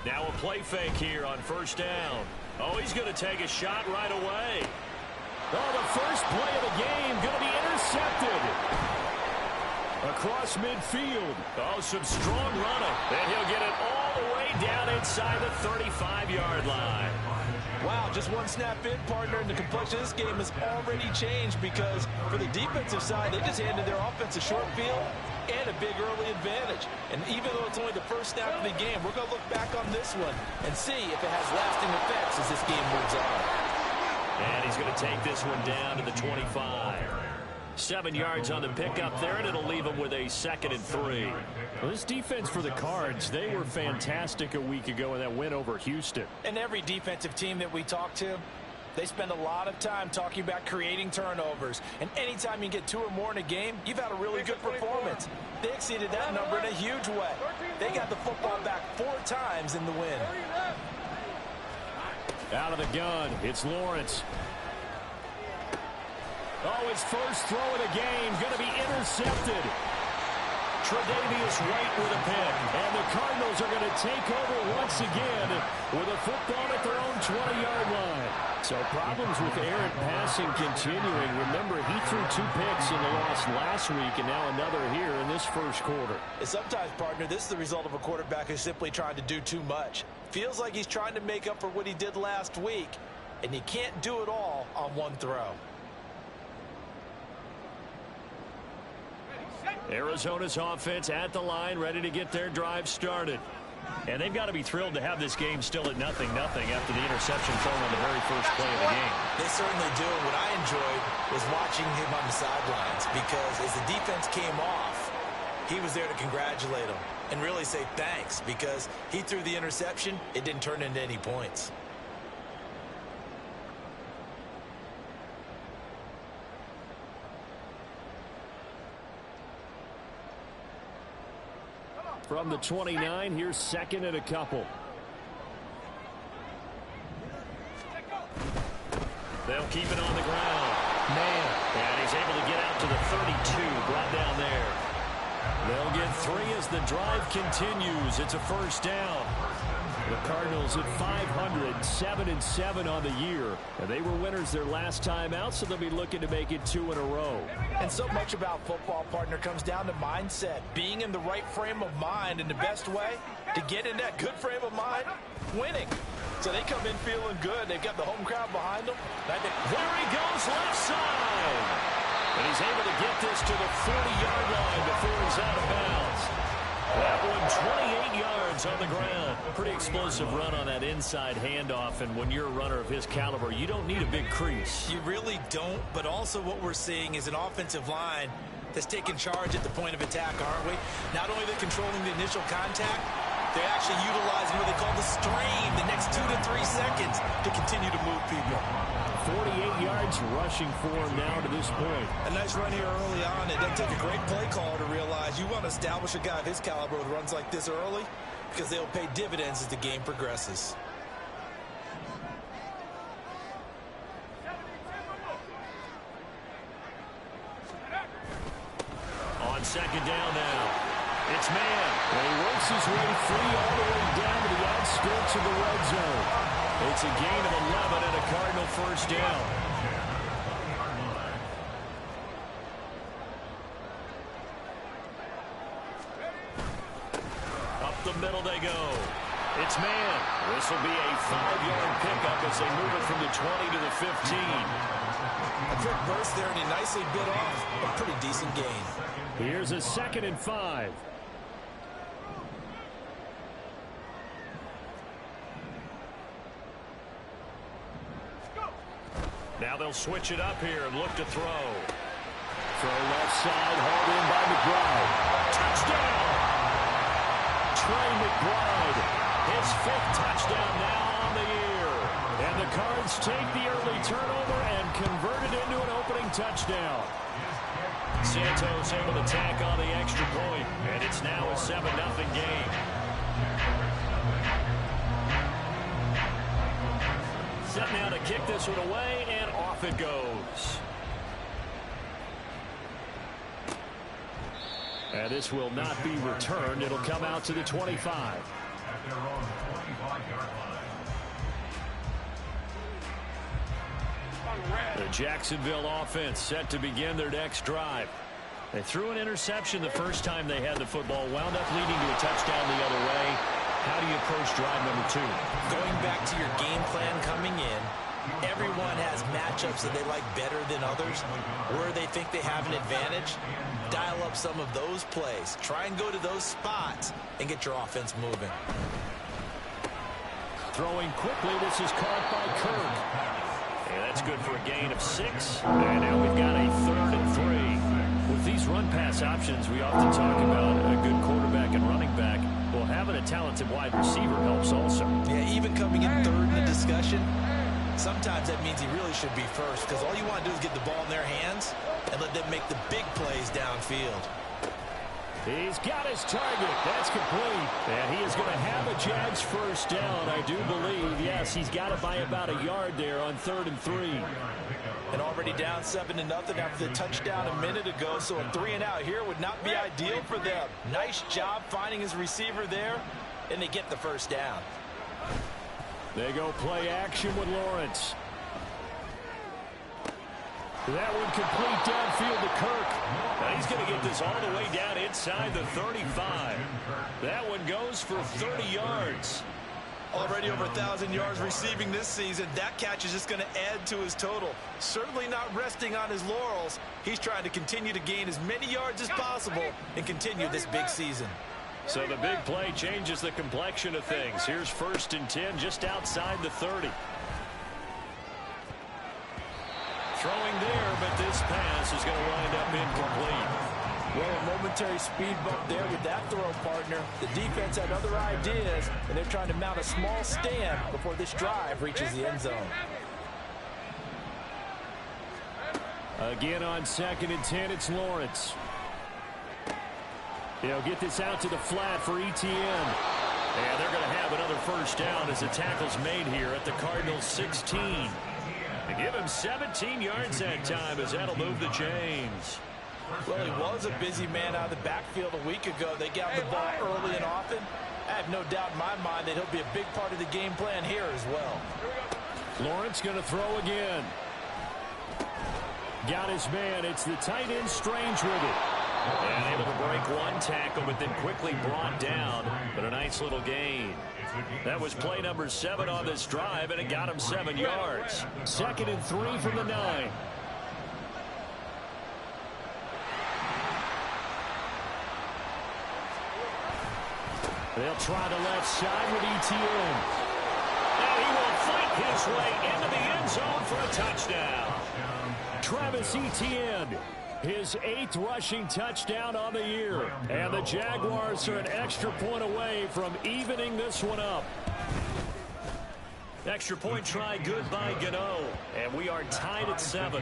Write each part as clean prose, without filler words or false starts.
Now a play fake here on first down. Oh, he's going to take a shot right away. Oh, the first play of the game going to be intercepted. Across midfield. Oh, some strong running. And he'll get it all the way down inside the 35-yard line. Wow, just one snap in, partner, and the complexion of this game has already changed because for the defensive side, they just handed their offense a short field and a big early advantage. And even though it's only the first snap of the game, we're going to look back on this one and see if it has lasting effects as this game moves on. And he's going to take this one down to the 25. 7 yards on the pickup there, and it'll leave him with a 2nd and 3. Well, this defense for the Cards, they were fantastic a week ago in that win over Houston. And every defensive team that we talk to, they spend a lot of time talking about creating turnovers. And anytime you get 2 or more in a game, you've had a really good performance. They exceeded that number in a huge way. They got the football back 4 times in the win. Out of the gun, it's Lawrence. Oh, his first throw of the game going to be intercepted. Tre'Davious White with a pick. And the Cardinals are going to take over once again with a football at their own 20-yard line. So problems with errant passing continuing. Remember, he threw 2 picks in the loss last week and now another here in this first quarter. And sometimes, partner, this is the result of a quarterback who's simply trying to do too much. Feels like he's trying to make up for what he did last week, and he can't do it all on one throw. Arizona's offense at the line, ready to get their drive started. And they've got to be thrilled to have this game still at 0-0 after the interception thrown on the very first play of the game. They certainly do. What I enjoyed was watching him on the sidelines because as the defense came off, he was there to congratulate them and really say thanks because he threw the interception. It didn't turn into any points. From the 29, here's 2nd and a couple. They'll keep it on the ground. Man. And he's able to get out to the 32, brought down there. They'll get 3 as the drive continues. It's a first down. The Cardinals at 500, 7-7 on the year. And they were winners their last time out, so they'll be looking to make it 2 in a row. And so much about football, partner, comes down to mindset. Being in the right frame of mind, and the best way to get in that good frame of mind, winning. So they come in feeling good. They've got the home crowd behind them. There he goes, left side. And he's able to get this to the 40-yard line before he's out of bounds. That one, 28 yards on the ground. Pretty explosive run on that inside handoff, and when you're a runner of his caliber, you don't need a big crease. You really don't, but also what we're seeing is an offensive line that's taking charge at the point of attack, aren't we? Not only are they controlling the initial contact, they're actually utilizing what they call the strain, the next 2 to 3 seconds to continue to move people. 48 yards rushing for him now to this point. A nice run here early on. It doesn't take a great play caller to realize you want to establish a guy of his caliber with runs like this early because they'll pay dividends as the game progresses. On 2nd down now. It's man. And he works his way free all the way down to the outskirts of the red zone. It's a gain of 11 and a Cardinal first down. Up the middle they go. It's man. This will be a 5-yard pickup as they move it from the 20 to the 15. A quick burst there, and he nicely bit off a pretty decent gain. Here's a 2nd and 5. Now they'll switch it up here and look to throw. Throw left side, hauled in by McBride. Touchdown! Trey McBride. His 5th touchdown now on the year. And the Cards take the early turnover and convert it into an opening touchdown. Santos able to tack on the extra point, and it's now a 7-0 game. Set now to kick this one away, and off it goes. And this will not be returned. It'll come out to the 25. The Jacksonville offense set to begin their next drive. They threw an interception the first time they had the football, wound up leading to a touchdown the other way. How do you approach drive number 2? Going back to your game plan coming in, everyone has matchups that they like better than others. Where they think they have an advantage, dial up some of those plays. Try and go to those spots and get your offense moving. Throwing quickly, this is caught by Kirk. And that's good for a gain of 6. And now we've got a 3rd and 3. With these run-pass options, we often talk about a good quarterback and running back. Well, having a talented wide receiver helps also. Yeah, even coming in 3rd in the discussion, sometimes that means he really should be first, because all you want to do is get the ball in their hands and let them make the big plays downfield. He's got his target. That's complete. And he is going to have a Jags first down, I do believe. Yes, he's got it by about a yard there on 3rd and 3. And already down 7-0 after the touchdown a minute ago, so a 3-and-out here would not be ideal for them. Nice job finding his receiver there, and they get the first down. They go play action with Lawrence. That one complete downfield to Kirk. Now he's going to get this all the way down inside the 35. That one goes for 30 yards. Already over 1,000 yards receiving this season. That catch is just going to add to his total. Certainly not resting on his laurels. He's trying to continue to gain as many yards as possible and continue this big season. So the big play changes the complexion of things. Here's 1st and 10 just outside the 30. Throwing there, but this pass is going to wind up incomplete. Well, a momentary speed bump there with that throw, partner. The defense had other ideas, and they're trying to mount a small stand before this drive reaches the end zone. Again on 2nd and 10, it's Lawrence. He'll get this out to the flat for ETN. And they're going to have another first down as the tackle's made here at the Cardinals' 16. They give him 17 yards that time as that'll move the chains. Well, he was a busy man out of the backfield a week ago. They got the ball early and often. I have no doubt in my mind that he'll be a big part of the game plan here as well. Lawrence going to throw again. Got his man. It's the tight end Strange with it. And able to break one tackle, but then quickly brought down. But a nice little gain. That was play number 7 on this drive, and it got him 7 yards. 2nd and 3 from the 9. They'll try the left side with ETN. And he will fight his way into the end zone for a touchdown. Travis Etienne, his 8th rushing touchdown on the year. And the Jaguars are an extra point away from evening this one up. Extra point try good by Gano. And we are tied at 7.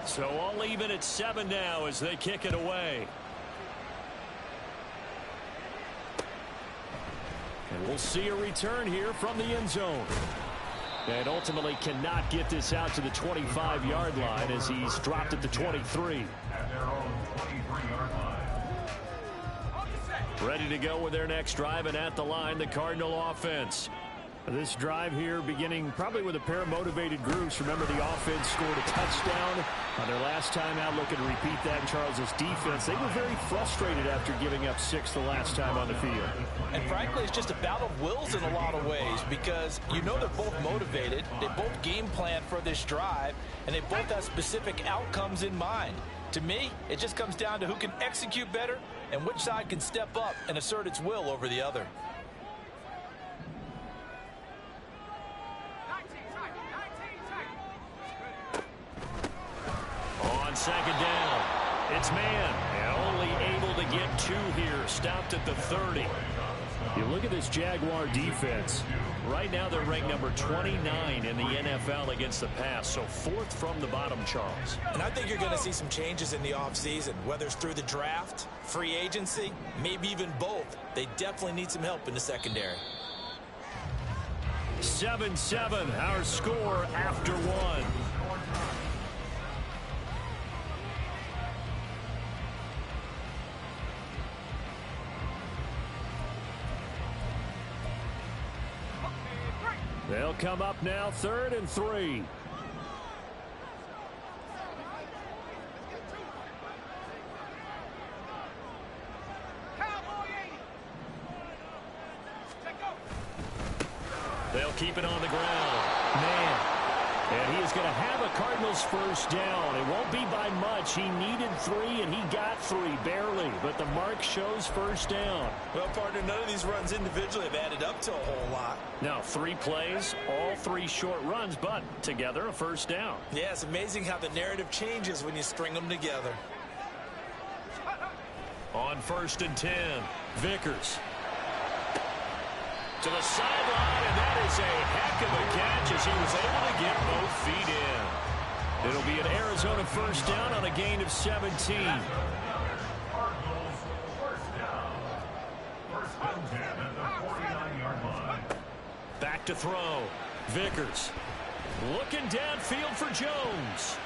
So all even at 7 now as they kick it away. And we'll see a return here from the end zone. And ultimately cannot get this out to the 25-yard line as he's dropped at the 23. Ready to go with their next drive, and at the line, the Cardinal offense. This drive here beginning probably with a pair of motivated groups. Remember, the offense scored a touchdown on their last time out. Looking to repeat that in Charles's defense. They were very frustrated after giving up 6 the last time on the field. And frankly, it's just a battle of wills in a lot of ways, because you know they're both motivated. They both game plan for this drive, and they both have specific outcomes in mind. To me, it just comes down to who can execute better and which side can step up and assert its will over the other. On 2nd down, it's man, and only able to get 2 here, stopped at the 30. You look at this Jaguar defense. Right now they're ranked number 29 in the NFL against the pass, so 4th from the bottom, Charles. And I think you're going to see some changes in the offseason, whether it's through the draft, free agency, maybe even both. They definitely need some help in the secondary. 7-7, our score after 1. They'll come up now, 3rd and 3. They'll keep it on the ground. Man. And he is going to have a Cardinals first down. It won't be by much. He needed 3, and he got 3, barely. But the mark shows first down. Well, partner, none of these runs individually have added up to a whole lot. Now, 3 plays, all 3 short runs, but together a first down. Yeah, it's amazing how the narrative changes when you string them together. On 1st and 10, Vickers. To the sideline, and that is a heck of a catch as he was able to get both feet in. It'll be an Arizona first down on a gain of 17. Back to throw. Vickers looking downfield for Jones.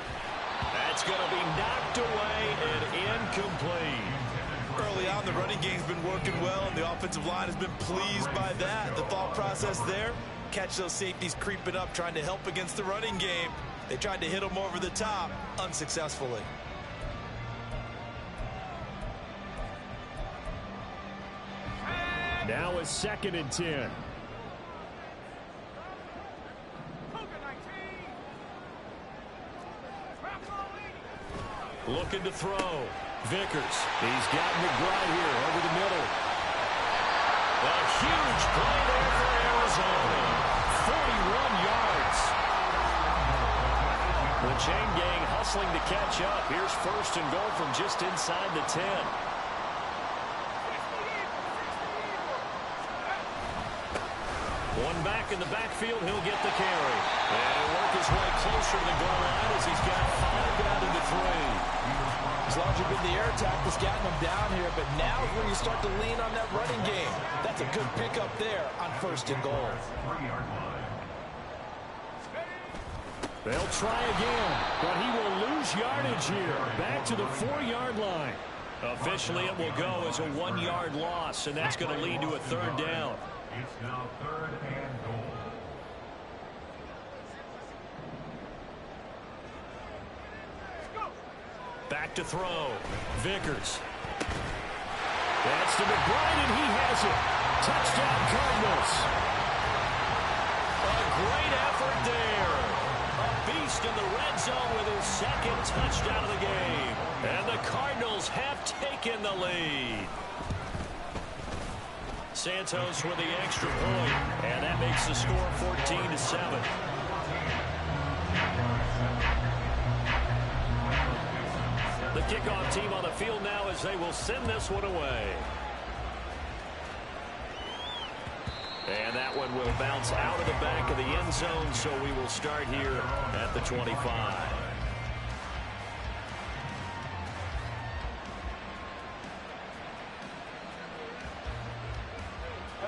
That's going to be knocked away and incomplete. Early on, the running game's been working well, and the offensive line has been pleased by that. The thought process there, catch those safeties creeping up, trying to help against the running game. They tried to hit them over the top, unsuccessfully. Now it's 2nd and 10. Looking to throw. Vickers. He's got McBride here over the middle. A huge play there for Arizona. 41 yards. The chain gang hustling to catch up. Here's 1st and goal from just inside the 10. One back in the backfield. He'll get the carry. And he'll work his way closer to the goal line as he's got 5 down into 3. As long as you've been the air attack that's gotten them down here, but now is where you start to lean on that running game. That's a good pickup there on 1st and goal. They'll try again, but he will lose yardage here. Back to the 4-yard line. Officially, it will go as a 1-yard loss, and that's going to lead to a 3rd down. It's now 3rd and goal. Back to throw. Vickers. That's to McBride, and he has it. Touchdown, Cardinals. A great effort there. A beast in the red zone with his 2nd touchdown of the game. And the Cardinals have taken the lead. Santos with the extra point, and that makes the score 14-7. The kickoff team on the field now as they will send this one away. And that one will bounce out of the back of the end zone, so we will start here at the 25.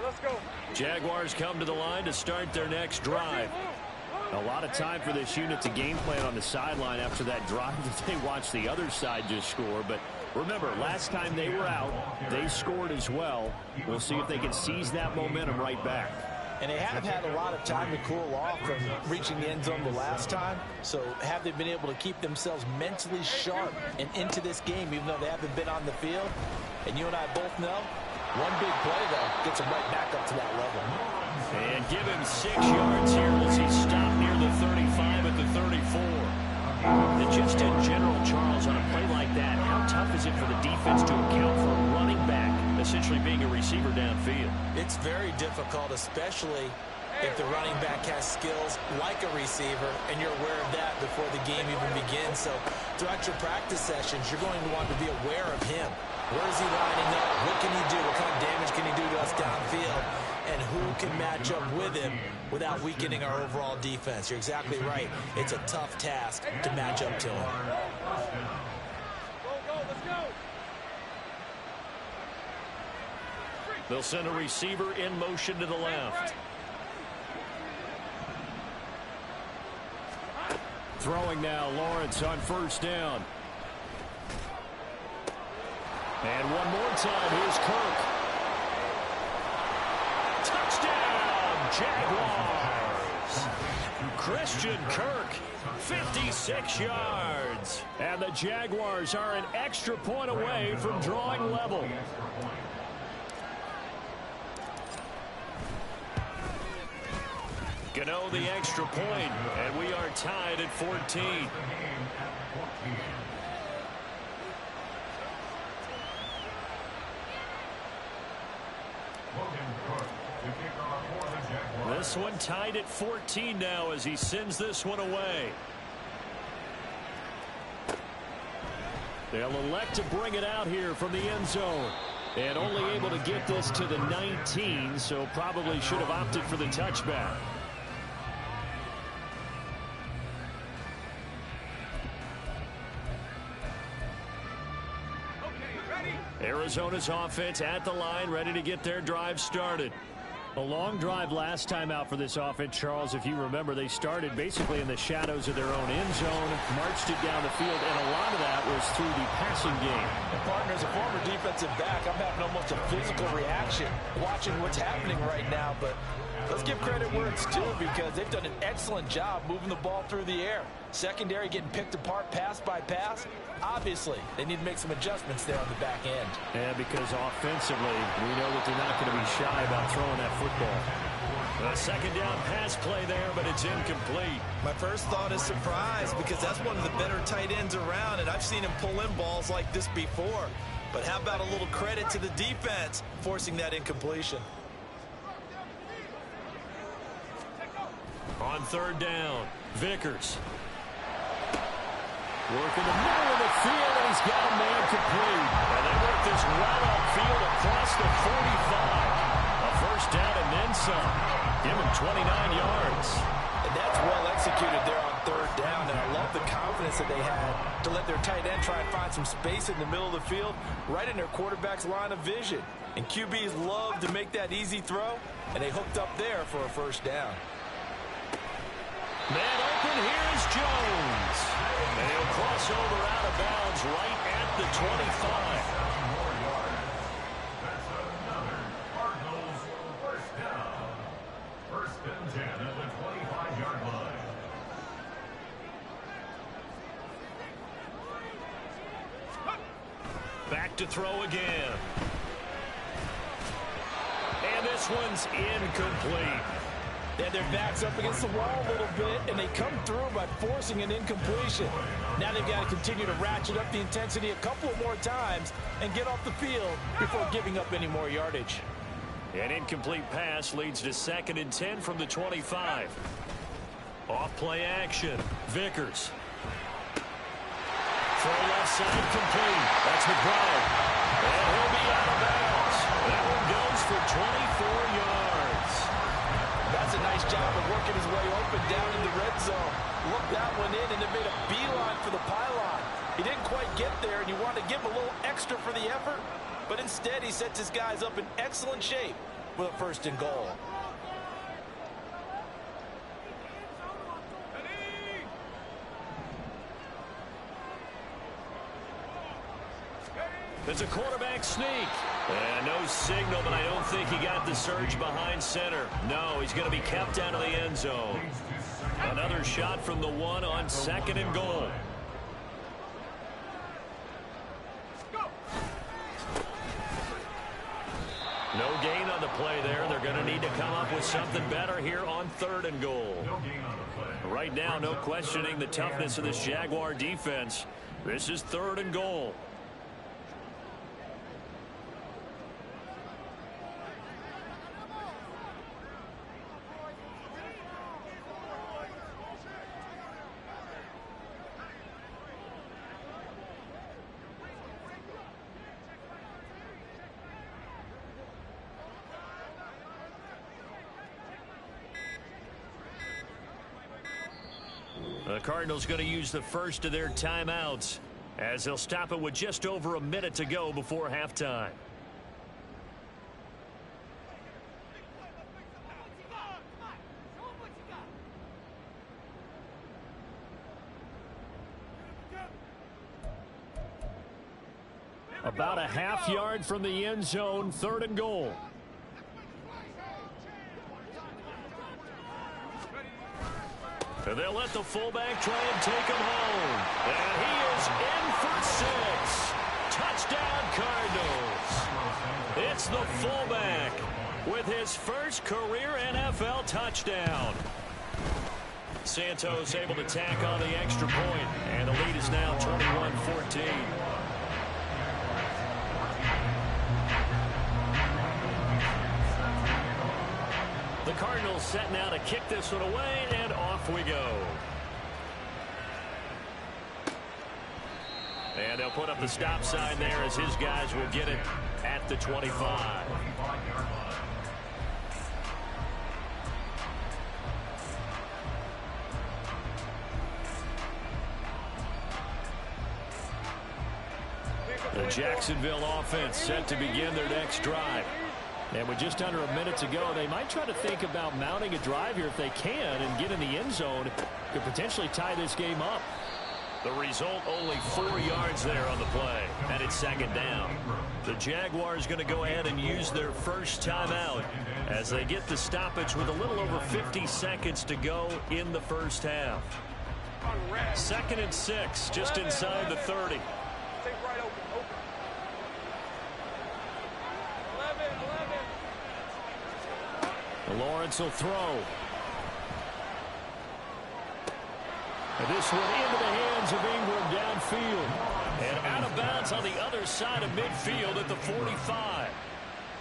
Let's go. Jaguars come to the line to start their next drive. A lot of time for this unit to game plan on the sideline after that drive that they watched the other side just score. But remember, last time they were out, they scored as well. We'll see if they can seize that momentum right back. And they have had a lot of time to cool off from reaching the end zone the last time. So have they been able to keep themselves mentally sharp and into this game, even though they haven't been on the field? And you and I both know, one big play, though, gets them right back up to that level. And give him 6 yards here as he stopped near the 35 at the 34. And just in general, Charles, on a play like that, how tough is it for the defense to account for a running back essentially being a receiver downfield? It's very difficult, especially if the running back has skills like a receiver, and you're aware of that before the game even begins. So throughout your practice sessions, you're going to want to be aware of him. Where is he lining up? What can he do? What kind of damage can he do to us downfield? And who can match up with him without weakening our overall defense? You're exactly right. It's a tough task to match up to him. Let's go. They'll send a receiver in motion to the left. Throwing now, Lawrence on 1st down. And one more time, here's Kirk. Touchdown, Jaguars. yards. Christian Kirk, 56 yards. And the Jaguars are an extra point away from drawing level. Gano the extra point, and we are tied at 14. This one tied at 14 now as he sends this one away. They'll elect to bring it out here from the end zone. And only able to get this to the 19, so probably should have opted for the touchback. Arizona's offense at the line, ready to get their drive started. A long drive last time out for this offense, Charles. If you remember, they started basically in the shadows of their own end zone, marched it down the field, and a lot of that was through the passing game. And partner, as a former defensive back, I'm having almost a physical reaction watching what's happening right now. But let's give credit where it's due, because they've done an excellent job moving the ball through the air. Secondary getting picked apart pass by pass. Obviously, they need to make some adjustments there on the back end. Yeah, because offensively, we know that they're not going to be shy about throwing that football. A second down pass play there, but it's incomplete. My first thought is surprise, because that's one of the better tight ends around, and I've seen him pull in balls like this before. But how about a little credit to the defense forcing that incompletion? On third down, Vickers. Working the middle of the field, and he's got a man complete. And they work this well upfield across the 45. A first down and then some. Give him 29 yards. And that's well executed there on third down. And I love the confidence that they had to let their tight end try and find some space in the middle of the field, right in their quarterback's line of vision. And QBs love to make that easy throw, and they hooked up there for a first down. Man open, here's Jones. And he'll cross over out of bounds right at the 25. That's another Cardinals first down. First and 10 at the 25-yard line. Back to throw again. And this one's incomplete. They had their backs up against the wall a little bit, and they come through by forcing an incompletion. Now they've got to continue to ratchet up the intensity a couple of more times and get off the field before giving up any more yardage. An incomplete pass leads to 2nd and 10 from the 25. Off play action. Vickers. Throw left side complete. That's McBride. And he'll be out of bounds. That one goes for 24 yards. That's a nice job of working his way open down in the red zone. Looked that one in and then made a beeline for the pylon. He didn't quite get there, and you want to give him a little extra for the effort. But instead, he sets his guys up in excellent shape with a first and goal. It's a quarterback sneak. And no signal, but I don't think he got the surge behind center. No, he's going to be kept out of the end zone. Another shot from the one on 2nd and goal. No gain on the play there. They're going to need to come up with something better here on 3rd and goal. Right now, no questioning the toughness of this Jaguar defense. This is 3rd and goal. The Cardinals going to use the first of their timeouts as they'll stop it with just over a minute to go before halftime. About a half yard from the end zone, 3rd and goal. And they'll let the fullback try and take him home. And he is in for 6. Touchdown, Cardinals. It's the fullback with his first career NFL touchdown. Santos able to tack on the extra point, and the lead is now 21-14. The Cardinals set now to kick this one away, and off we go. And they'll put up the stop sign there as his guys will get it at the 25. The Jacksonville offense set to begin their next drive. And with just under a minute to go, they might try to think about mounting a drive here if they can and get in the end zone. Could potentially tie this game up. The result, only 4 yards there on the play, and it's second down. The Jaguars going to go ahead and use their first timeout as they get the stoppage with a little over 50 seconds to go in the first half. 2nd and 6, just inside the 30. Lawrence will throw. And this one into the hands of Ingram downfield. And out of bounds on the other side of midfield at the 45.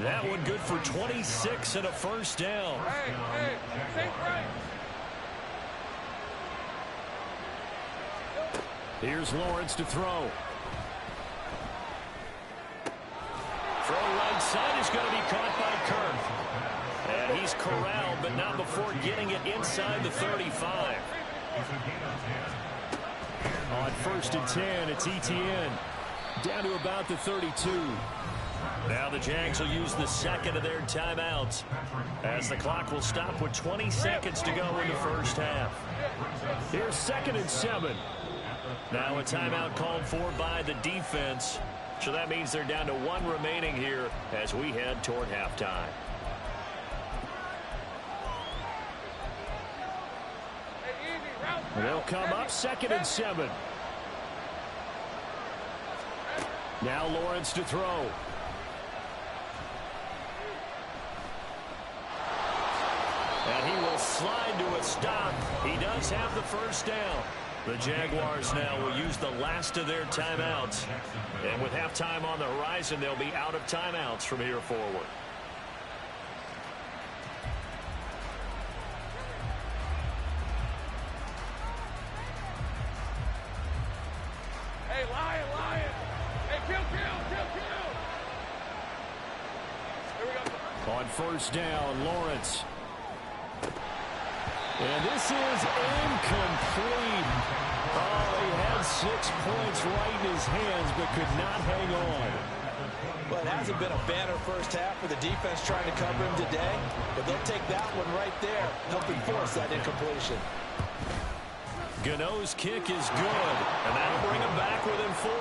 That one good for 26 and a first down. Here's Lawrence to throw. Throw right side is going to be caught by Kirk. And he's corralled, but not before getting it inside the 35. On 1st and 10, it's Etienne. Down to about the 32. Now the Jags will use the second of their timeouts as the clock will stop with 20 seconds to go in the first half. Here's 2nd and 7. Now a timeout called for by the defense. So that means they're down to 1 remaining here as we head toward halftime. They'll come up 2nd and 7. Now Lawrence to throw. And he will slide to a stop. He does have the first down. The Jaguars now will use the last of their timeouts. And with halftime on the horizon, they'll be out of timeouts from here forward. Hey, Lion. Hey, kill. Here we go. On 1st down, Lawrence. And this is incomplete. Oh, he had 6 points right in his hands, but could not hang on. Well, it hasn't been a banner first half for the defense trying to cover him today, but they'll take that one right there, helping force that incompletion. Gano's kick is good, and that'll bring him back within 4.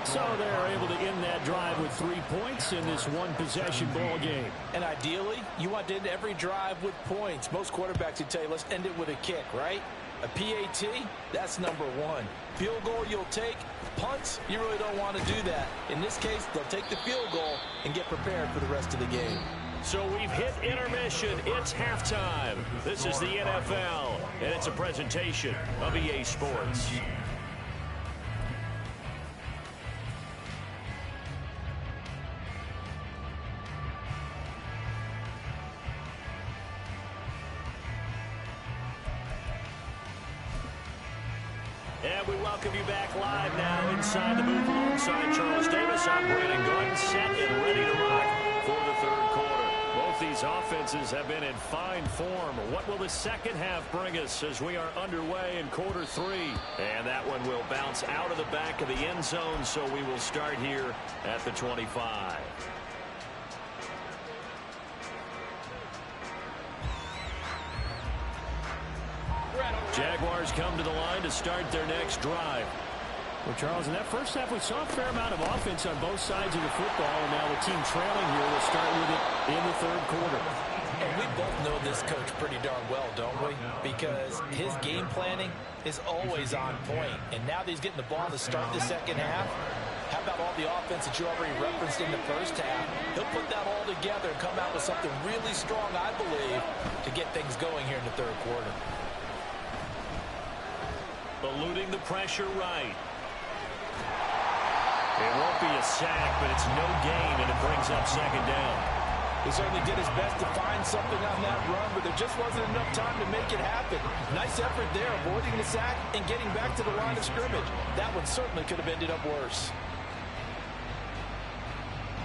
So they're able to end that drive with 3 points in this one-possession ball game. And ideally, you want to end every drive with points. Most quarterbacks would tell you, let's end it with a kick, right? A PAT, that's number 1. Field goal you'll take. Punts, you really don't want to do that. In this case, they'll take the field goal and get prepared for the rest of the game. So we've hit intermission. It's halftime. This is the NFL, and it's a presentation of EA Sports. And we welcome you back live now inside the booth alongside Charles Davis. I'm Brandon Gordon, set and ready to rock for the 3rd quarter. Both these offenses have been in fine form. What will the second half bring us as we are underway in quarter 3? And that one will bounce out of the back of the end zone, so we will start here at the 25. Jaguars come to the line to start their next drive. Well, Charles, in that first half, we saw a fair amount of offense on both sides of the football, and now the team trailing here will start with it in the 3rd quarter. And we both know this coach pretty darn well, don't we? Because his game planning is always on point. And now that he's getting the ball to start the second half, how about all the offense that you already referenced in the first half? He'll put that all together and come out with something really strong, I believe, to get things going here in the third quarter. Eluding the pressure right. It won't be a sack, but it's no gain, and it brings up second down. He certainly did his best to find something on that run, but there just wasn't enough time to make it happen. Nice effort there, avoiding the sack and getting back to the line of scrimmage. That one certainly could have ended up worse.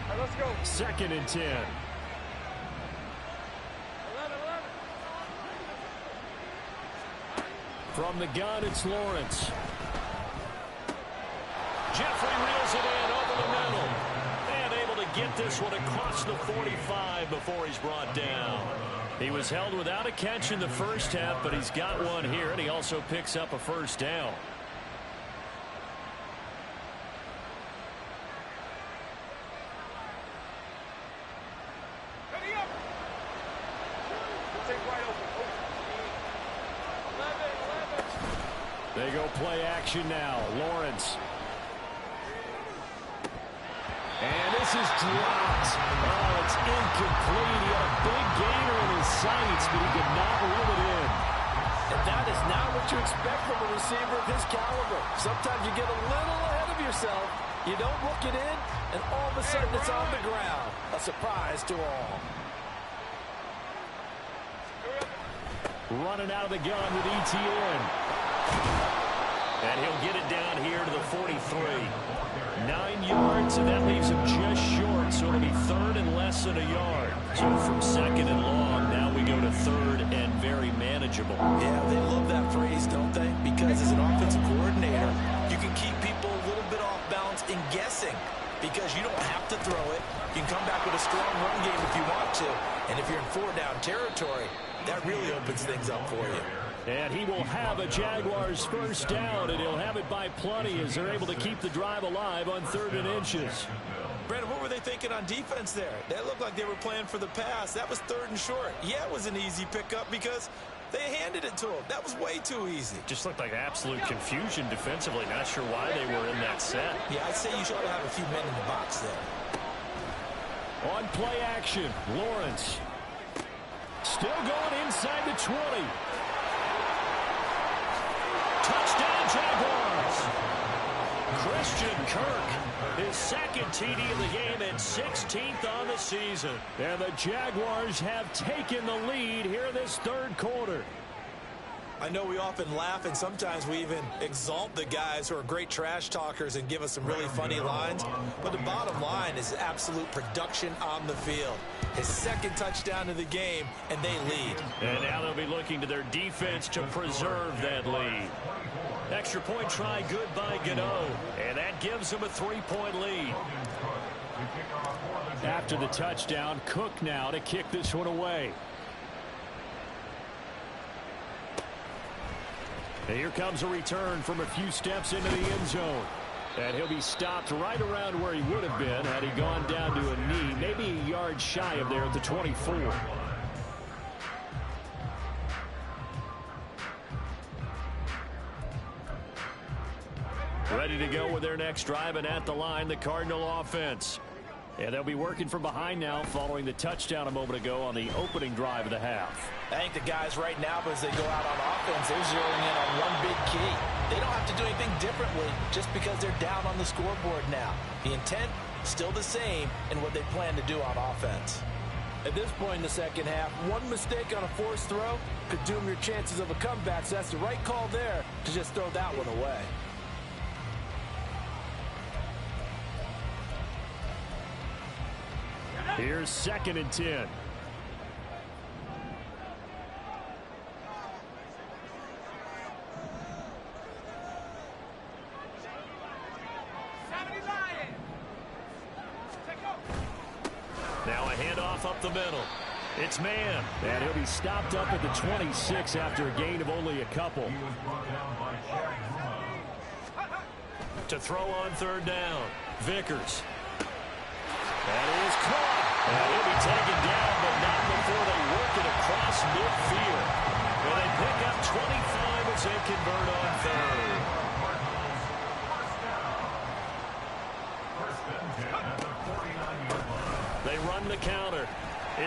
All right, let's go. 2nd and 10. 11. From the gun, it's Lawrence. Jeffrey reels it in over the middle. And able to get this one across the 45 before he's brought down. He was held without a catch in the first half, but he's got one here, and he also picks up a first down. Ready up. Take wide open. 11. They go play action now. Lawrence. And this is dropped. Oh, it's incomplete. He had a big gainer in his sights, but he could not reel it in. And that is not what you expect from a receiver of his caliber. Sometimes you get a little ahead of yourself. You don't look it in, and all of a sudden it's on the ground. A surprise to all. Running out of the gun with ETN. And he'll get it down here to the 43. 9 yards, and that leaves him just short, so it'll be 3rd and less than a yard. So from 2nd and long, now we go to 3rd and very manageable. Yeah, they love that phrase, don't they? Because as an offensive coordinator, you can keep people a little bit off balance in guessing. Because you don't have to throw it. You can come back with a strong run game if you want to. And if you're in 4-down territory, that really opens things up for you. And he will have a Jaguars first down, and he'll have it by plenty as they're able to keep the drive alive on 3rd and inches. Brandon, what were they thinking on defense there? That looked like they were playing for the pass. That was 3rd and short. Yeah, it was an easy pickup because they handed it to him. That was way too easy. Just looked like absolute confusion defensively. Not sure why they were in that set. Yeah, I'd say you should have a few men in the box there. On play action, Lawrence. Still going inside the 20. Touchdown, Jaguars! Christian Kirk, his 2nd TD of the game and 16th on the season. And the Jaguars have taken the lead here in this 3rd quarter. I know we often laugh, and sometimes we even exalt the guys who are great trash talkers and give us some really funny lines. But the bottom line is absolute production on the field. His 2nd touchdown of the game, and they lead. And now they'll be looking to their defense to preserve that lead. Extra point try good by Gano, and that gives them a 3-point lead. After the touchdown, Cook now to kick this one away. And here comes a return from a few steps into the end zone. And he'll be stopped right around where he would have been had he gone down to a knee, maybe a yard shy of there at the 24. Ready to go with their next drive, and at the line, the Cardinal offense. And they'll be working from behind now following the touchdown a moment ago on the opening drive of the half. I think the guys right now, as they go out on offense, they're zeroing in on one big key. They don't have to do anything differently just because they're down on the scoreboard now. The intent, still the same in what they plan to do on offense. At this point in the second half, one mistake on a forced throw could doom your chances of a comeback, so that's the right call there to just throw that one away. Here's 2nd and 10. Now a handoff up the middle. It's man. And he'll be stopped up at the 26 after a gain of only a couple. To throw on 3rd down. Vickers. That is caught. And he'll be taken down, but not before they work it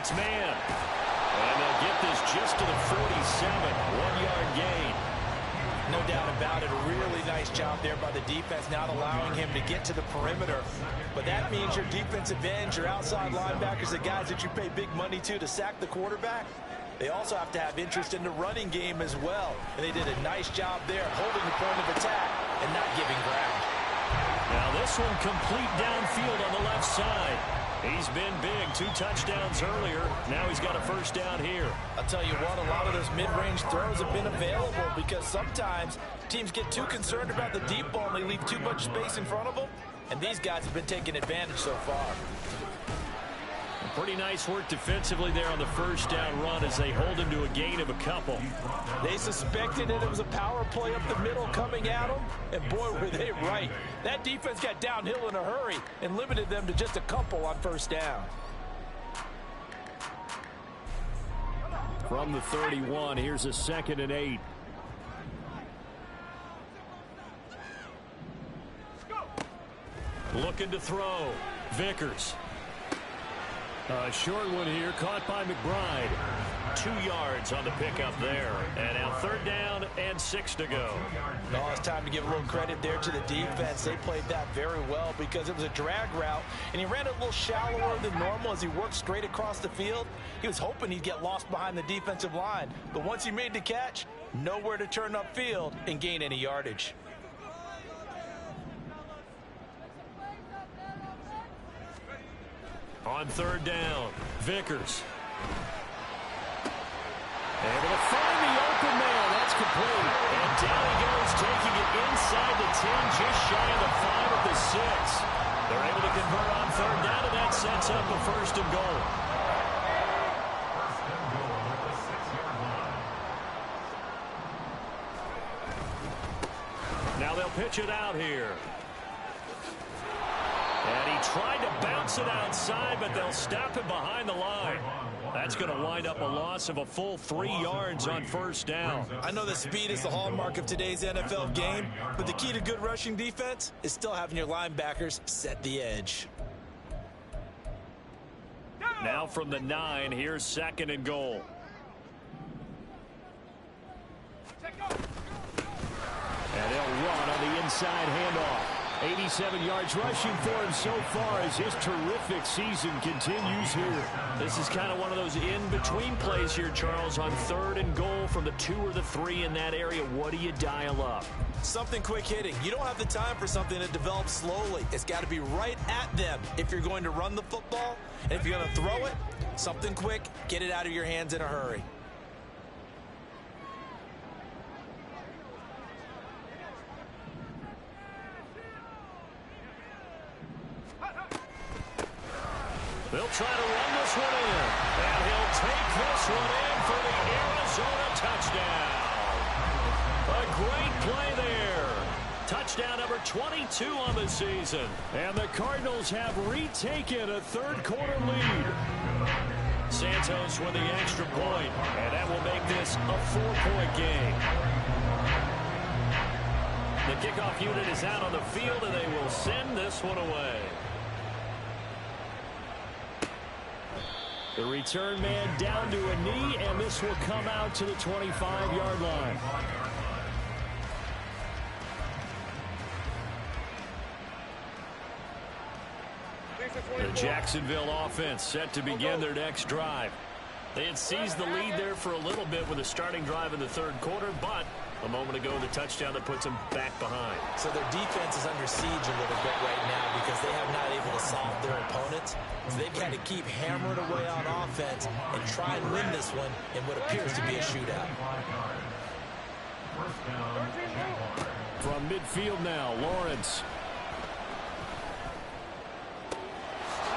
splits man. And they'll get this just to the 47. 1-yard gain. No doubt about it. A really nice job there by the defense, not allowing him to get to the perimeter. But that means your defensive ends, your outside linebackers, the guys that you pay big money to sack the quarterback, they also have to have interest in the running game as well. And they did a nice job there holding the point of attack and not giving ground. Now this one complete downfield on the left side. He's been big. 2 touchdowns earlier. Now he's got a first down here. I'll tell you what, a lot of those mid-range throws have been available because sometimes teams get too concerned about the deep ball and they leave too much space in front of them. And these guys have been taking advantage so far. Pretty nice work defensively there on the first down run as they hold him to a gain of a couple. They suspected that it was a power play up the middle coming at them, and boy, were they right. That defense got downhill in a hurry and limited them to just a couple on first down. From the 31, here's a 2nd and 8. Looking to throw. Vickers. A short one here, caught by McBride. 2 yards on the pickup there. And now 3rd down and 6 to go. No, it's time to give a little credit there to the defense. They played that very well because it was a drag route, and he ran it a little shallower than normal as he worked straight across the field. He was hoping he'd get lost behind the defensive line. But once he made the catch, nowhere to turn upfield and gain any yardage. On 3rd down, Vickers. Able to find the open man. That's complete. And down he goes, taking it inside the 10, just shy of the 5 at the 6. They're able to convert on 3rd down, and that sets up a 1st and goal. Now they'll pitch it out here. And he tried to bounce it outside, but they'll stop him behind the line. That's going to wind up a loss of a full 3 yards on 1st down. I know that speed is the hallmark of today's NFL game, but the key to good rushing defense is still having your linebackers set the edge. Now from the 9, here's 2nd and goal. And he'll run on the inside handoff. 87 yards rushing for him so far as his terrific season continues here. This is kind of one of those in-between plays here, Charles, on 3rd and goal from the 2 or the 3 in that area. What do you dial up? Something quick hitting. You don't have the time for something that develops slowly. It's got to be right at them if you're going to run the football. And if you're going to throw it, something quick, get it out of your hands in a hurry. They'll try to run this one in. And he'll take this one in for the Arizona touchdown. A great play there. Touchdown number 22 on the season. And the Cardinals have retaken a 3rd quarter lead. Santos with the extra point. And that will make this a 4-point game. The kickoff unit is out on the field, and they will send this one away. The return man down to a knee, and this will come out to the 25-yard line. The Jacksonville offense set to begin their next drive. They had seized the lead there for a little bit with a starting drive in the 3rd quarter, but a moment ago the touchdown that puts them back behind. So their defense is under siege a little bit right now because they have not able to solve their opponents. So they've got to keep hammering away on offense and try and win this one in what appears to be a shootout. From midfield now, Lawrence.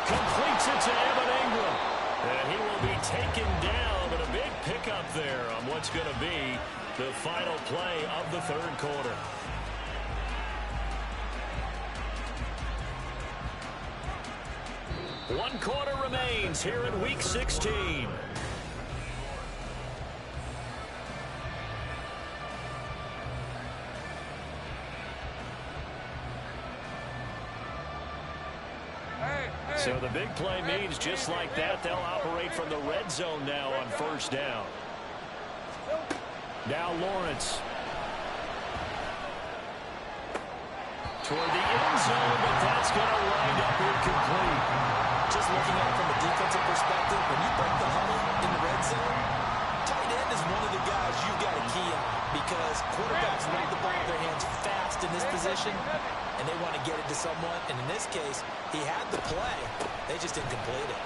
Completes it to Evan Ingram. And he will be taken down, but a big pickup there on what's going to be the final play of the 3rd quarter. One quarter remains here in Week 16. So the big play means just like that, they'll operate from the red zone now on first down. Now Lawrence. Toward the end zone, but that's going to wind up incomplete. Just looking at it from a defensive perspective, when you break the huddle in the red zone, tight end is one of the guys you've got to key on because quarterbacks want the ball in their hands fast in this position, and they want to get it to someone. And in this case, he had the play. They just didn't complete it.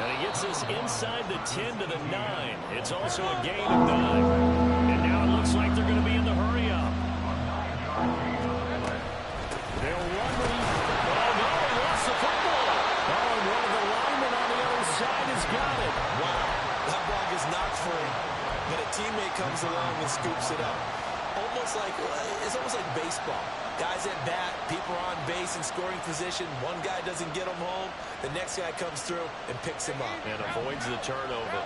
And he gets us inside the 10 to the 9. It's also a gain of 9. And now it looks like they're going to be in the hurry-up. They'll run me. Oh, no, he lost the football. Oh, and one of the linemen on the other side has got it. Wow, that ball gets knocked free, but a teammate comes along and scoops it up. It's almost like baseball. Guys at bat, people are on base in scoring position. One guy doesn't get him home. The next guy comes through and picks him up. And avoids the turnover.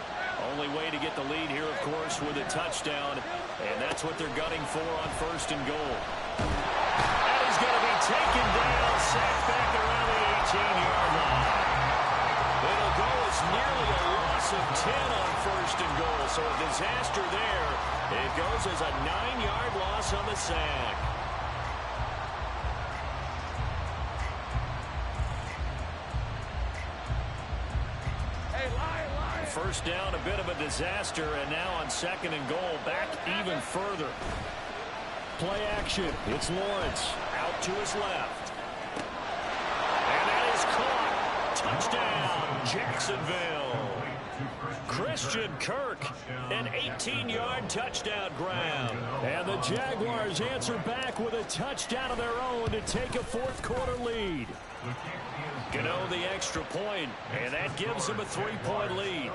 Only way to get the lead here, of course, with a touchdown. And that's what they're gunning for on first and goal. That is going to be taken down, sacked back around the 18-yard line. It'll go as nearly a loss of 10 on first and goal. So a disaster there. It goes as a 9-yard loss on the sack. First down, a bit of a disaster, and now on second and goal, back even further. Play action. It's Lawrence out to his left. And that is caught. Touchdown, Jacksonville. Christian Kirk, an 18-yard touchdown grab. And the Jaguars answer back with a touchdown of their own to take a fourth-quarter lead. Gano the extra point, and that gives them a 3-point lead.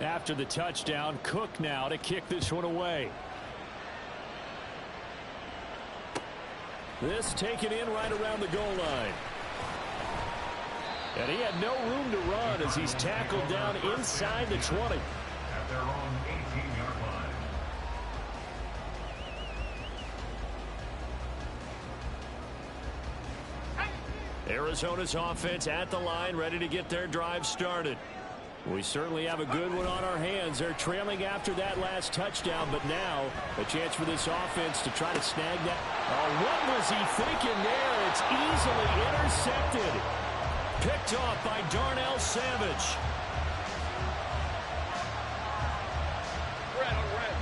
After the touchdown, Cook now to kick this one away. This taken in right around the goal line. And he had no room to run as he's tackled down inside the 20. At their own 18-yard line. Arizona's offense at the line, ready to get their drive started. We certainly have a good one on our hands. They're trailing after that last touchdown, but now a chance for this offense to try to snag that. Oh, what was he thinking there? It's easily intercepted. Picked off by Darnell Savage. Red on red.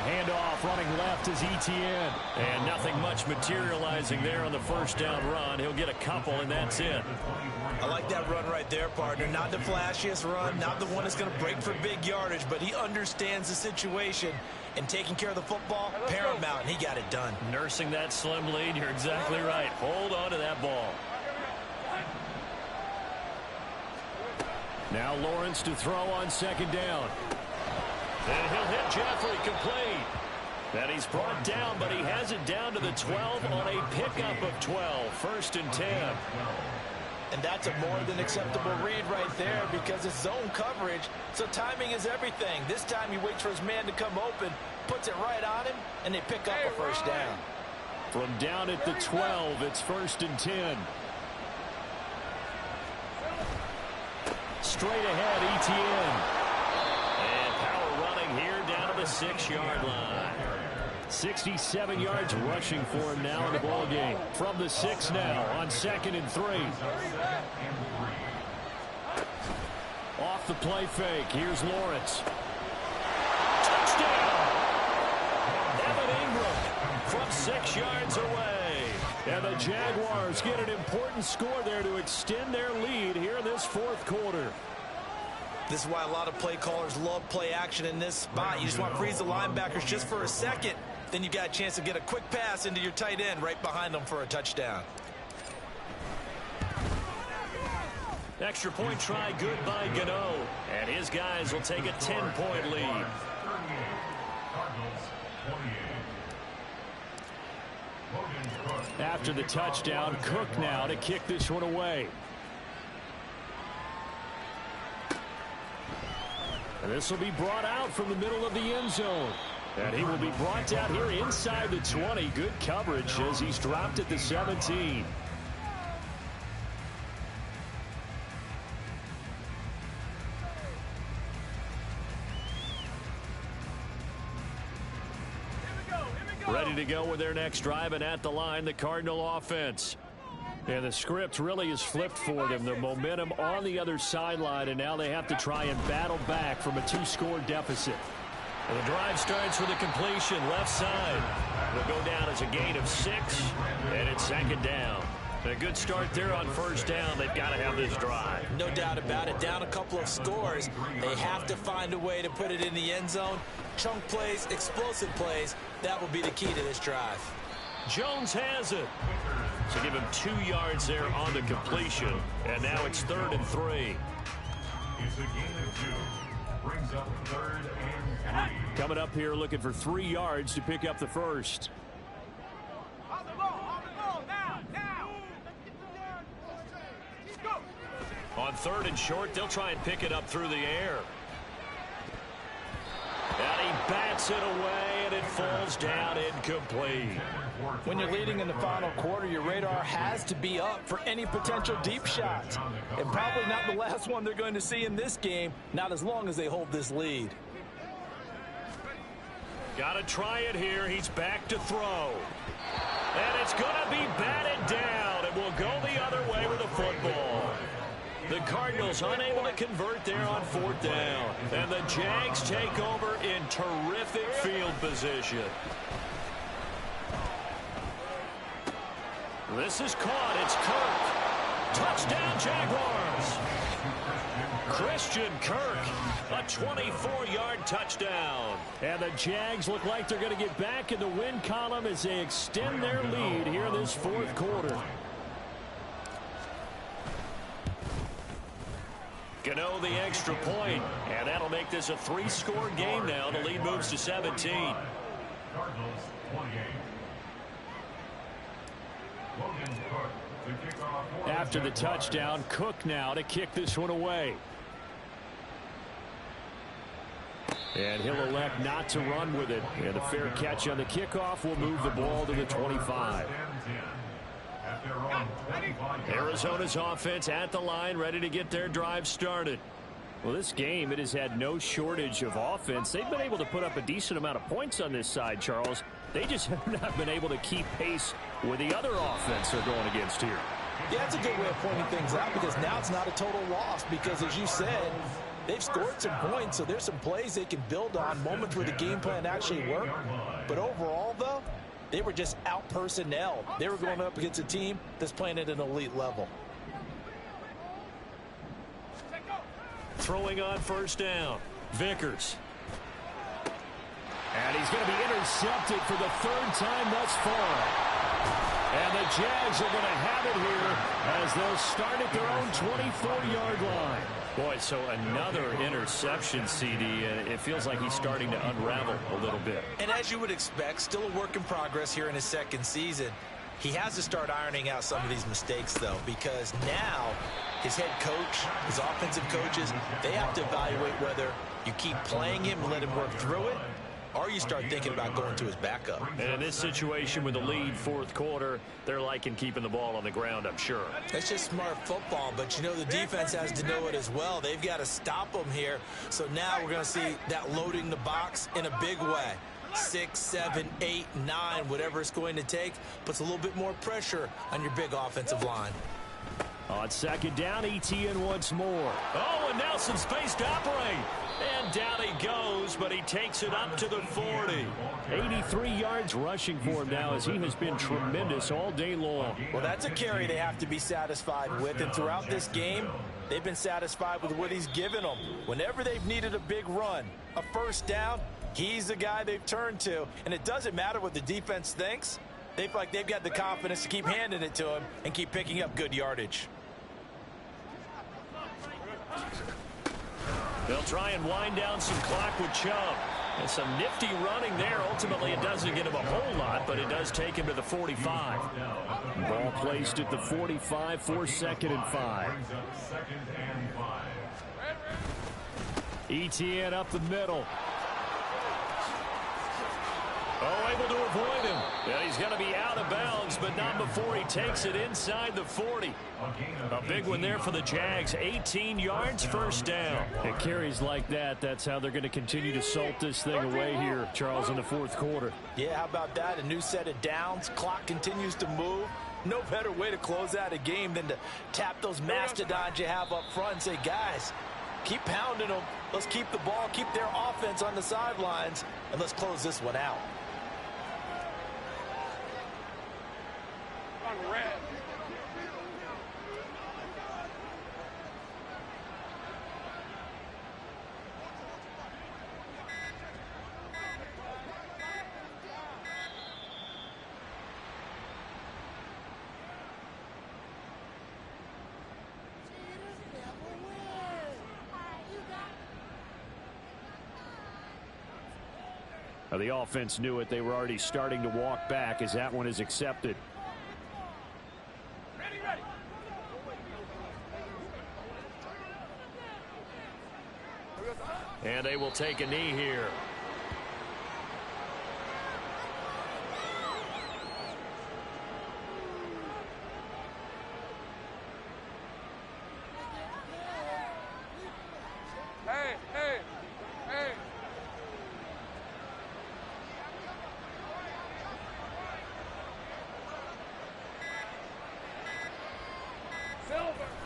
Handoff running left is ETN. And nothing much materializing there on the first down run. He'll get a couple, and that's it. I like that run right there, partner. Not the flashiest run, not the one that's going to break for big yardage, but he understands the situation, and taking care of the football, paramount, and he got it done. Nursing that slim lead, you're exactly right. Hold on to that ball. Now Lawrence to throw on second down. And he'll hit Jeffrey complete. And he's brought down, but he has it down to the 12 on a pickup of 12. First and 10. And that's a more than acceptable read right there because it's zone coverage, so timing is everything. This time he waits for his man to come open, puts it right on him, and they pick up a first down. From down at the 12, it's first and 10. Straight ahead, ETN. And power running here down to the 6-yard line. 67 yards rushing for him now in the ball game. From the 6 now on second and 3. Off the play fake. Here's Lawrence. Touchdown! Evan Ingram from 6 yards away. And the Jaguars get an important score there to extend their lead here in this fourth quarter. This is why a lot of play callers love play action in this spot. You just want to freeze the linebackers just for a second. Then you've got a chance to get a quick pass into your tight end right behind them for a touchdown. Extra point try good by Gano. And his guys will take a 10-point lead. After the touchdown, Cook now to kick this one away. And this will be brought out from the middle of the end zone. And he will be brought down here inside the 20. Good coverage as he's dropped at the 17. Ready to go with their next drive, and at the line, the Cardinal offense. And the script really is flipped for them. The momentum on the other sideline, and now they have to try and battle back from a 2-score deficit. Well, the drive starts with a completion left side. It'll go down as a gain of 6, and it's second down. A good start there on first down. They've got to have this drive. No doubt about it. Down a couple of scores. They have to find a way to put it in the end zone. Chunk plays, explosive plays. That will be the key to this drive. Jones has it. So give him 2 yards there on the completion. And now it's 3rd and 3. It's a gain of 2. Brings up 3rd and 3. Coming up here looking for 3 yards to pick up the first. On 3rd and short, they'll try and pick it up through the air. And he bats it away, and it falls down incomplete. When you're leading in the final quarter, your radar has to be up for any potential deep shots. And probably not the last one they're going to see in this game, not as long as they hold this lead. Got to try it here. He's back to throw. And it's going to be batted down, and will go the other way with the football. The Cardinals unable to convert there on 4th down. And the Jags take over in terrific field position. This is caught. It's Kirk. Touchdown, Jaguars. Christian Kirk, a 24-yard touchdown. And the Jags look like they're going to get back in the win column as they extend their lead here in this 4th quarter. Gano the extra point, and that'll make this a 3-score game now. The lead moves to 17. Cardinals 28. After the touchdown, Cook now to kick this one away. And he'll elect not to run with it. And a fair catch on the kickoff will move the ball to the 25. Arizona's offense at the line, ready to get their drive started. Well, this game, it has had no shortage of offense. They've been able to put up a decent amount of points on this side, Charles. They just have not been able to keep pace with the other offense they're going against here. Yeah, that's a good way of pointing things out, because now it's not a total loss, because as you said, they've scored some points, so there's some plays they can build on, moments where the game plan actually worked. But overall, though, they were just out-personnel. They were going up against a team that's playing at an elite level. Throwing on first down, Vickers. And he's going to be intercepted for the 3rd time thus far. And the Jags are going to have it here as they'll start at their own 24-yard line. Boy, so another interception, CD, and it feels like he's starting to unravel a little bit. And as you would expect, still a work in progress here in his 2nd season. He has to start ironing out some of these mistakes, though, because now his head coach, his offensive coaches, they have to evaluate whether you keep playing him and let him work through it, or you start thinking about going to his backup. And in this situation with the lead 4th quarter, they're liking keeping the ball on the ground, I'm sure. That's just smart football, but you know the defense has to know it as well. They've got to stop them here. So now we're going to see that loading the box in a big way. 6, 7, 8, 9, whatever it's going to take, puts a little bit more pressure on your big offensive line. On 2nd down, ETN once more. Oh, and now some space to operate. And down he goes, but he takes it up to the 40. 83 yards rushing for him now as he has been tremendous all day long. Well, that's a carry they have to be satisfied with, and throughout this game, they've been satisfied with what he's given them. Whenever they've needed a big run, a first down, he's the guy they've turned to, and it doesn't matter what the defense thinks. They feel like they've got the confidence to keep handing it to him and keep picking up good yardage. They'll try and wind down some clock with Chubb. And some nifty running there. Ultimately, it doesn't get him a whole lot, but it does take him to the 45. Ball placed at the 45 for 2nd and 5. ETN up the middle. Oh, able to avoid him. Yeah, he's going to be out of bounds, but not before he takes it inside the 40. A big one there for the Jags. 18 yards, first down. It carries like that. That's how they're going to continue to salt this thing away here, Charles, in the fourth quarter. Yeah, how about that? A new set of downs. Clock continues to move. No better way to close out a game than to tap those mastodons you have up front and say, guys, keep pounding them. Let's keep the ball, keep their offense on the sidelines, and let's close this one out. On red. The offense knew it. They were already starting to walk back as that one is accepted. Ready. And they will take a knee here. Hey.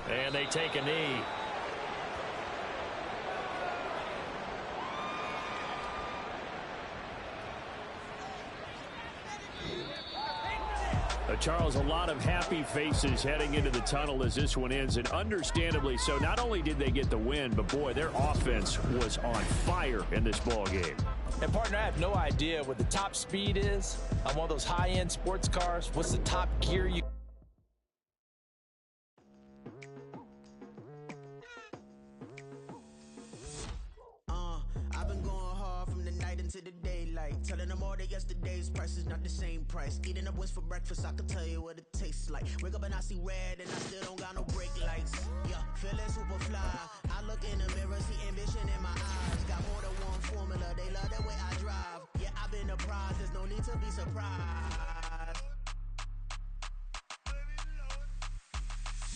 And they take a knee. Charles, a lot of happy faces heading into the tunnel as this one ends, and understandably so. Not only did they get the win, but boy, their offense was on fire in this ball game. And partner, I have no idea what the top speed is on one of those high-end sports cars. What's the top gear you... I've been going hard from the night into the daylight, telling them all that yesterday's price is not the same price. Eating up wings for breakfast, I can tell you what it tastes like. Wake up and I see red and I still don't got no brake lights. Yeah, feeling super fly. I look in the mirror, see ambition in my eyes. Got more than one formula, they love the way I drive. Yeah, I've been a prize, there's no need to be surprised.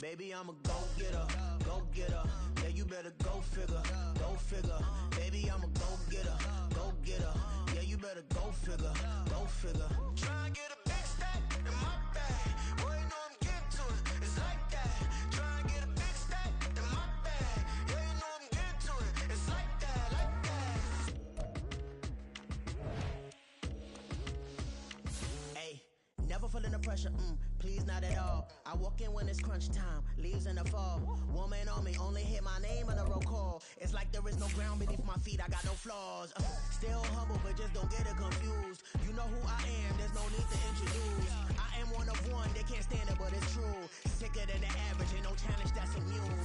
Baby, I'm a go-getter, go-getter. Yeah, you better go figure, go figure. Baby, I'm a go-getter, go-getter. Yeah, you better go figure, go figure. Try and get a big stack in my bag. Boy, you know I'm getting to it, it's like that. Try and get a big stack in my bag. Yeah, you know I'm getting to it, it's like that, like that. Hey, never feeling the pressure, please not at all. I walk in when it's crunch time, leaves in the fall. Woman on me, only hit my name on the roll call. It's like there is no ground beneath my feet, I got no flaws. Still humble, but just don't get it confused. You know who I am, there's no need to introduce. I am one of one, they can't stand it, but it's true. Sicker than the average, ain't no challenge that's immune.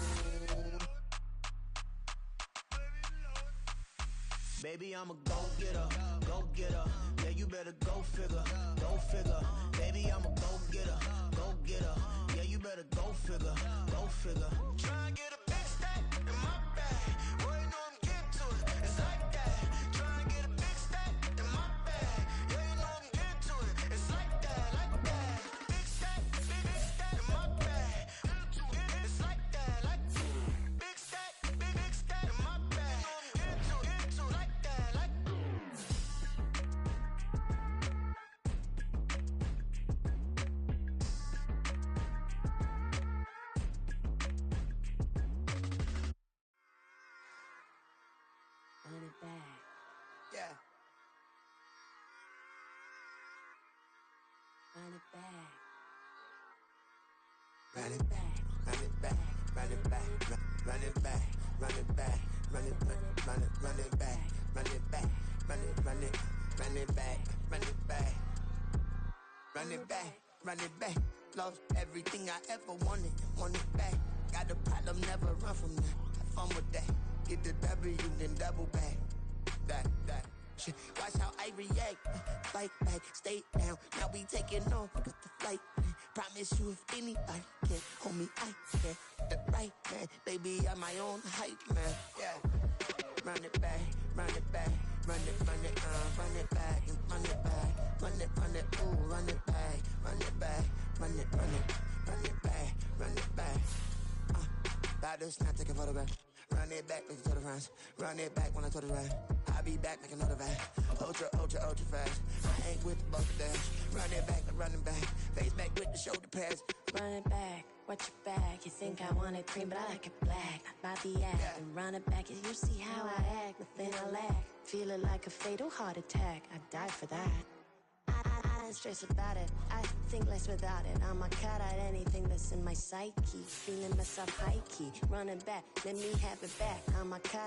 Baby, I'm a go-getter, go-getter. Yeah, you better go figure, go figure. Baby, I'm a go-getter, go-getter. Yeah, you better go figure, go figure. Try and get a big stack in my bag. Boy, you know I'm getting to it, it's like that. Try and get a big stack in my bag. Yeah, you know I'm getting to it, it's like that, like that. Big stack in my bag. It's like that, like that. Big stack in my bag. Get to it, like that, like that. Run it back. Yeah. Run it back. Run it back, run it back, run it back, run it back, run it back, run it back, run it back, run it back, run it back, run it back, run it back, run it back. Lost everything I ever wanted, want it back. Got a problem, never run from that. Have fun with that. Get the W, then double back. That. Shit. Watch how I react. Fight back, stay down. Now we taking off, got the flight. Promise you if anybody can, homie, I can. The right man, baby, I'm my own hype man. Yeah. run it back, run it back, run it back, and run it back, run it, ooh, run it back, run it back, run it back, run it back. About to snap, take a photograph. Run it back, make it to the runs. Run it back when I told it right. I'll be back, make another back. Ultra, ultra, ultra fast. I ain't with the bulk of dash. Run it back, I'm running back. Face back with the shoulder pads. Run it back, watch your back. You think I want it cream, but I like it black. About the act and run it back. You see how I act, nothing I lack. Feeling like a fatal heart attack. I'd die for that. I don't stress about it. I think less without it. I'ma cut out anything that's in my psyche. Feeling myself high key. Running back, let me have it back. I'ma cut out